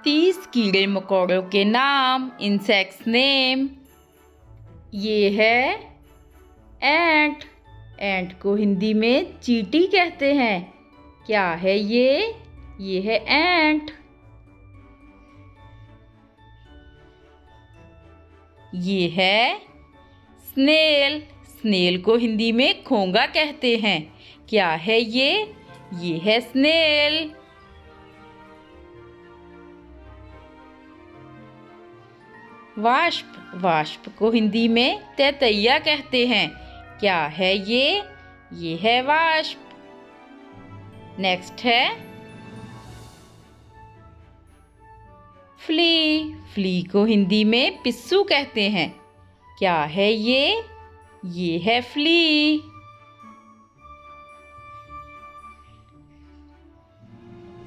30 कीड़े मकोड़ों के नाम, इंसेक्ट्स नेम। ये है एंट। एंट को हिंदी में चींटी कहते हैं। क्या है ये? ये है एंट। ये है स्नेल। स्नेल को हिंदी में घोंगा कहते हैं। क्या है ये? ये है स्नेल। वाष्प। वाष्प को हिंदी में तैतैया कहते हैं। क्या है ये? ये है वाष्प। नेक्स्ट है फ्ली। फ्ली को हिंदी में पिस्सू कहते हैं। क्या है ये? ये है फ्ली।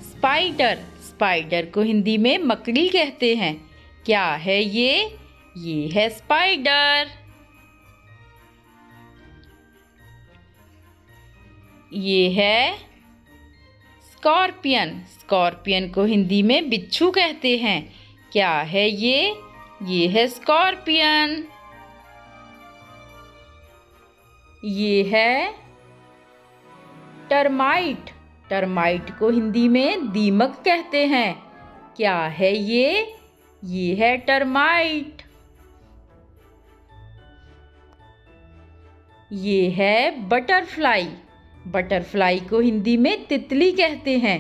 स्पाइडर। स्पाइडर को हिंदी में मकड़ी कहते हैं। क्या है ये? ये है स्पाइडर। ये है स्कॉर्पियन। स्कॉर्पियन को हिंदी में बिच्छू कहते हैं। क्या है ये? ये है स्कॉर्पियन। ये है टर्माइट। टर्माइट को हिंदी में दीमक कहते हैं। क्या है ये? ये है टर्माइट। ये है बटरफ्लाई। बटरफ्लाई को हिंदी में तितली कहते हैं।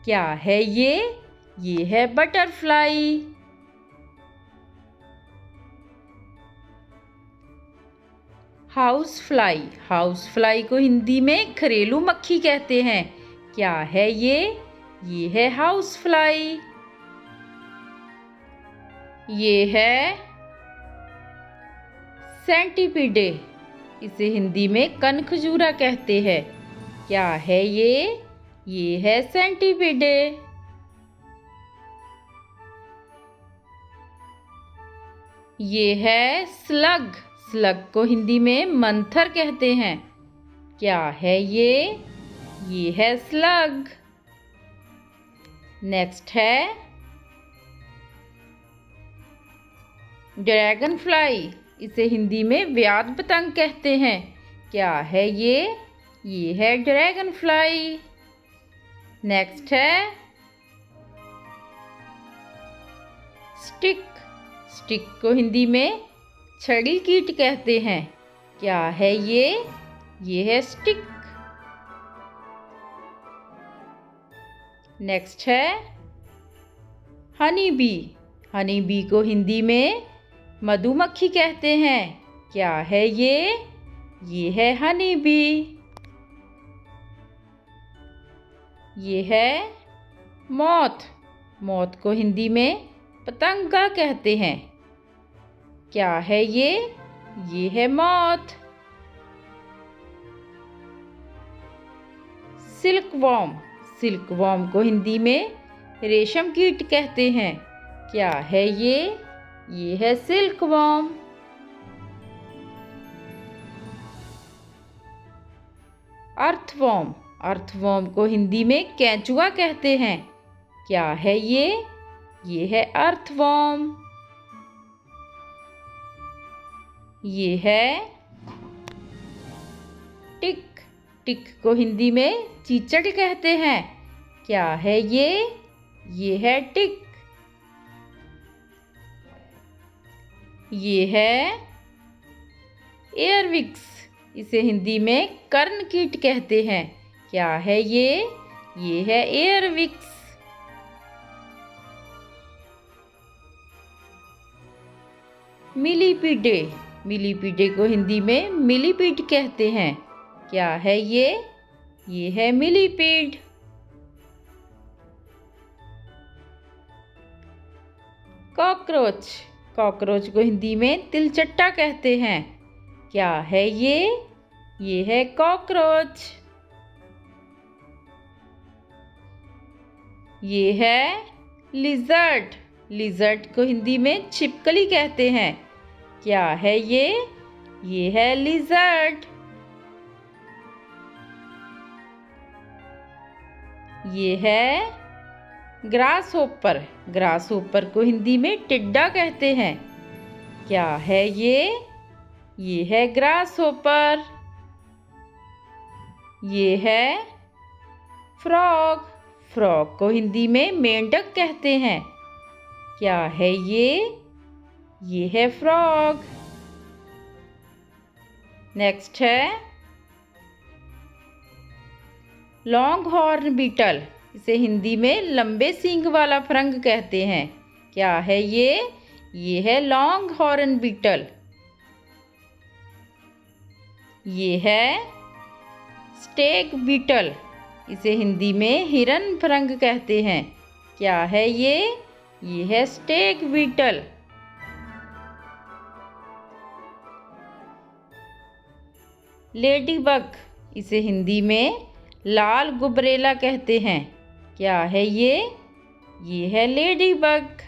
क्या है ये? ये है butterfly. House fly. House fly को हिंदी में घरेलू मक्खी कहते हैं। क्या है ये? ये है हाउस फ्लाई। ये है सेंटीपीडे। इसे हिंदी में कनखजूरा कहते हैं। क्या है ये? ये है सेंटीपीडे। ये है स्लग। स्लग को हिंदी में मंथर कहते हैं। क्या है ये? ये है स्लग। नेक्स्ट है ड्रैगन फ्लाई। इसे हिंदी में व्याध पतंग कहते हैं। क्या है ये? ये है ड्रैगन फ्लाई। नेक्स्ट है स्टिक। स्टिक को हिंदी में छड़ी कीट कहते हैं। क्या है ये? ये है स्टिक। नेक्स्ट है हनी बी। हनी बी को हिंदी में मधुमक्खी कहते हैं। क्या है ये? ये है हनी बी। ये है मॉथ। मॉथ को हिंदी में पतंगा कहते हैं। क्या है ये? ये है मॉथ। सिल्कवॉर्म। सिल्कवॉर्म को हिंदी में रेशम कीट कहते हैं। क्या है ये? ये है सिल्कवॉर्म। अर्थवॉर्म। अर्थवॉर्म को हिंदी में केंचुआ कहते हैं। क्या है ये? ये है अर्थवॉर्म। ये है टिक। टिक को हिंदी में चीचड़ कहते हैं। क्या है ये? ये है टिक। ये है एयरविक्स। इसे हिंदी में कर्ण कीट कहते हैं। क्या है ये? ये है एयरविक्स। मिलीपीडे। मिलीपीडे को हिंदी में मिलीपीड कहते हैं। क्या है ये? ये है मिलीपीड। कॉकरोच। कॉकरोच को हिंदी में तिलचट्टा कहते हैं। क्या है ये? ये है कॉकरोच। ये है लिजर्ड। लिजर्ड को हिंदी में छिपकली कहते हैं। क्या है ये? ये है लिजर्ड। ये है ग्रास होपर। ग्रास होपर को हिंदी में टिड्डा कहते हैं। क्या है ये है ग्रास होपर। ये है फ्रॉग। फ्रॉग को हिंदी में मेंढक कहते हैं। क्या है ये है फ्रॉग। नेक्स्ट है लॉन्ग हॉर्न बीटल। इसे हिंदी में लंबे सींग वाला फरंग कहते हैं। क्या है ये है लॉन्ग हॉर्न बीटल। ये है स्टेग बीटल। इसे हिंदी में हिरन फरंग कहते हैं। क्या है ये है स्टेग बीटल। Lady bug. इसे हिंदी में लाल गुबरेला कहते हैं। क्या है ये है लेडी बग।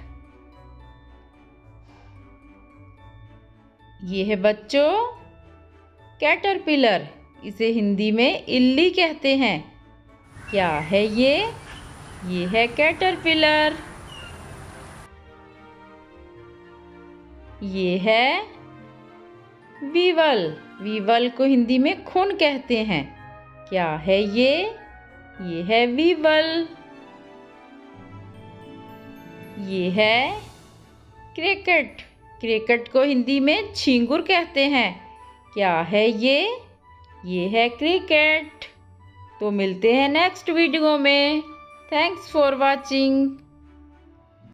ये है बच्चों कैटरपिलर। इसे हिंदी में इल्ली कहते हैं। क्या है ये है कैटरपिलर। ये है वीवल। वीवल को हिंदी में खून कहते हैं। क्या है ये है वीवल। ये है क्रिकेट। क्रिकेट को हिंदी में झींगुर कहते हैं। क्या है ये है क्रिकेट। तो मिलते हैं नेक्स्ट वीडियो में। Thanks for watching.